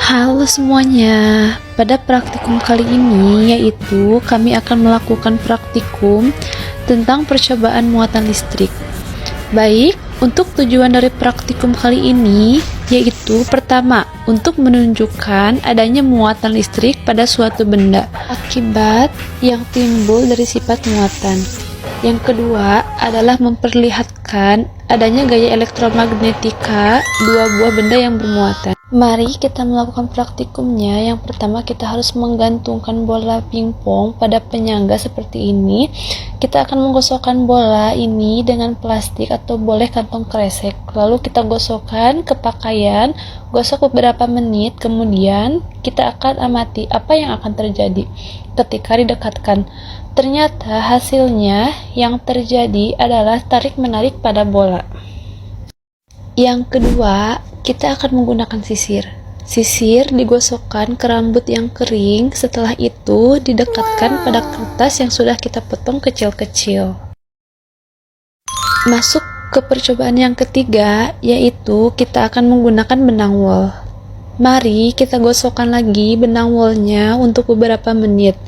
Halo semuanya, pada praktikum kali ini yaitu kami akan melakukan praktikum tentang percobaan muatan listrik. Baik, untuk tujuan dari praktikum kali ini yaitu pertama, untuk menunjukkan adanya muatan listrik pada suatu benda akibat yang timbul dari sifat muatan. Yang kedua adalah memperlihatkan adanya gaya elektromagnetika dua buah benda yang bermuatan. Mari kita melakukan praktikumnya. Yang pertama kita harus menggantungkan bola pingpong pada penyangga seperti ini. Kita akan menggosokkan bola ini dengan plastik atau boleh kantong kresek. Lalu kita gosokkan ke pakaian, gosok beberapa menit, kemudian kita akan amati apa yang akan terjadi ketika didekatkan. Ternyata hasilnya yang terjadi adalah tarik-menarik pada bola. Yang kedua, kita akan menggunakan sisir. Sisir digosokkan ke rambut yang kering, setelah itu didekatkan pada kertas yang sudah kita potong kecil-kecil. Masuk ke percobaan yang ketiga, yaitu kita akan menggunakan benang wol. Mari kita gosokkan lagi benang wolnya untuk beberapa menit.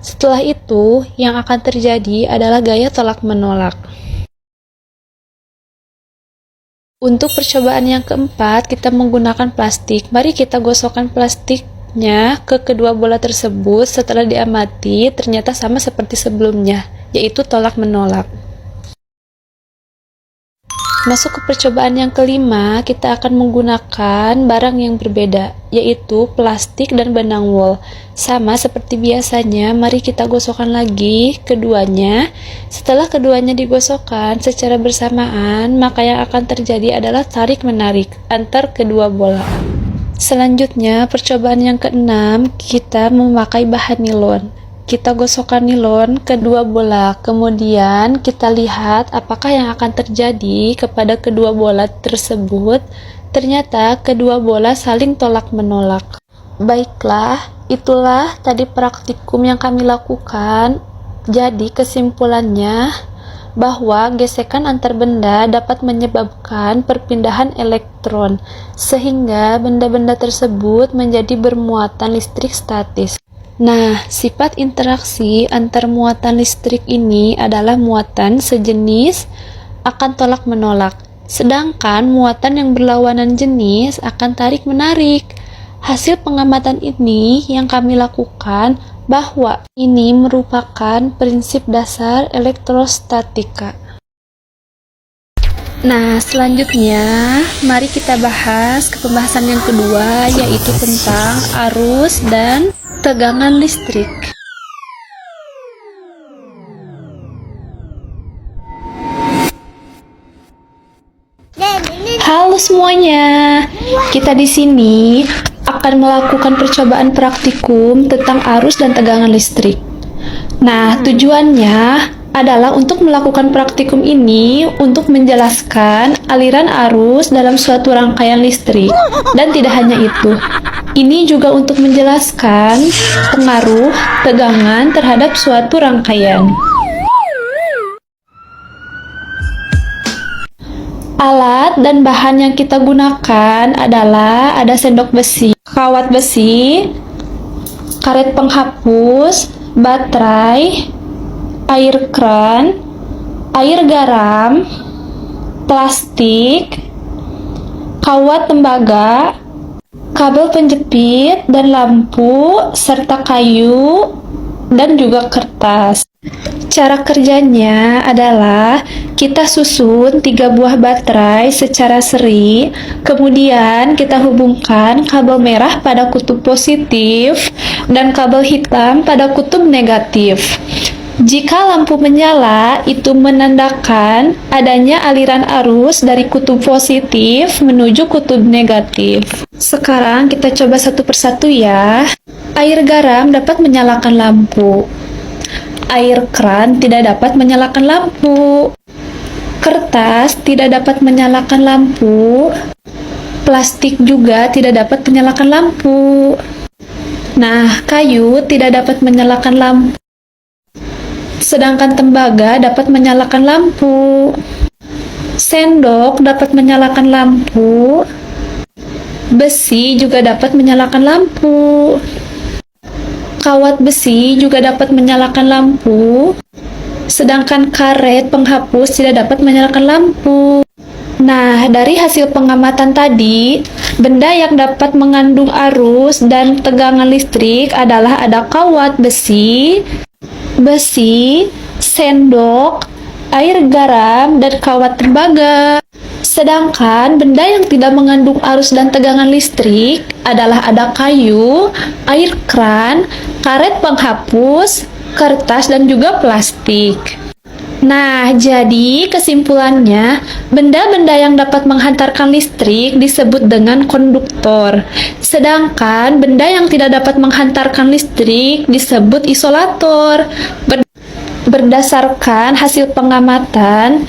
Setelah itu, yang akan terjadi adalah gaya tolak-menolak. Untuk percobaan yang keempat, kita menggunakan plastik. Mari kita gosokkan plastiknya ke kedua bola tersebut. Setelah diamati, ternyata sama seperti sebelumnya, yaitu tolak-menolak. Masuk ke percobaan yang kelima, kita akan menggunakan barang yang berbeda, yaitu plastik dan benang wol. Sama seperti biasanya, mari kita gosokkan lagi keduanya. Setelah keduanya digosokkan secara bersamaan, maka yang akan terjadi adalah tarik-menarik antar kedua bola. Selanjutnya, percobaan yang keenam, kita memakai bahan nilon. Kita gosokkan nilon kedua bola, kemudian kita lihat apakah yang akan terjadi kepada kedua bola tersebut. Ternyata kedua bola saling tolak-menolak. Baiklah, itulah tadi praktikum yang kami lakukan. Jadi kesimpulannya bahwa gesekan antar benda dapat menyebabkan perpindahan elektron, sehingga benda-benda tersebut menjadi bermuatan listrik statis. Nah, sifat interaksi antar muatan listrik ini adalah muatan sejenis akan tolak-menolak, sedangkan muatan yang berlawanan jenis akan tarik-menarik. Hasil pengamatan ini yang kami lakukan bahwa ini merupakan prinsip dasar elektrostatika. Nah, selanjutnya mari kita bahas ke pembahasan yang kedua, yaitu tentang arus dan tegangan listrik. Halo semuanya, kita di sini akan melakukan percobaan praktikum tentang arus dan tegangan listrik. Nah, tujuannya adalah untuk melakukan praktikum ini untuk menjelaskan aliran arus dalam suatu rangkaian listrik. Dan tidak hanya itu, ini juga untuk menjelaskan pengaruh tegangan terhadap suatu rangkaian. Alat dan bahan yang kita gunakan adalah ada sendok besi, kawat besi, karet penghapus, baterai, air kran, air garam, plastik, kawat tembaga, kabel penjepit dan lampu, serta kayu dan juga kertas. Cara kerjanya adalah kita susun 3 buah baterai secara seri, kemudian kita hubungkan kabel merah pada kutub positif dan kabel hitam pada kutub negatif. Jika lampu menyala, itu menandakan adanya aliran arus dari kutub positif menuju kutub negatif. Sekarang kita coba satu persatu ya. Air garam dapat menyalakan lampu. Air kran tidak dapat menyalakan lampu. Kertas tidak dapat menyalakan lampu. Plastik juga tidak dapat menyalakan lampu. Nah, kayu tidak dapat menyalakan lampu. Sedangkan tembaga dapat menyalakan lampu. Sendok dapat menyalakan lampu. Besi juga dapat menyalakan lampu. Kawat besi juga dapat menyalakan lampu. Sedangkan karet penghapus tidak dapat menyalakan lampu. Nah, dari hasil pengamatan tadi, benda yang dapat mengandung arus dan tegangan listrik adalah ada kawat besi, sendok, air garam, dan kawat tembaga. Sedangkan benda yang tidak mengandung arus dan tegangan listrik adalah ada kayu, air kran, karet penghapus, kertas, dan juga plastik. Nah, jadi kesimpulannya, benda-benda yang dapat menghantarkan listrik disebut dengan konduktor. Sedangkan benda yang tidak dapat menghantarkan listrik disebut isolator. Berdasarkan hasil pengamatan,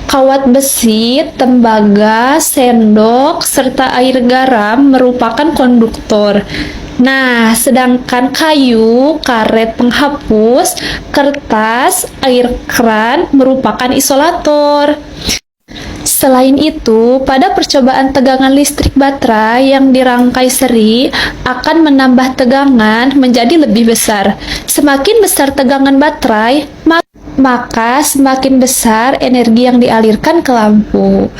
kawat besi, tembaga, sendok, serta air garam merupakan konduktor. Nah, sedangkan kayu, karet penghapus, kertas, air kran merupakan isolator. Selain itu, pada percobaan tegangan listrik baterai yang dirangkai seri akan menambah tegangan menjadi lebih besar. Semakin besar tegangan baterai, maka semakin besar energi yang dialirkan ke lampu.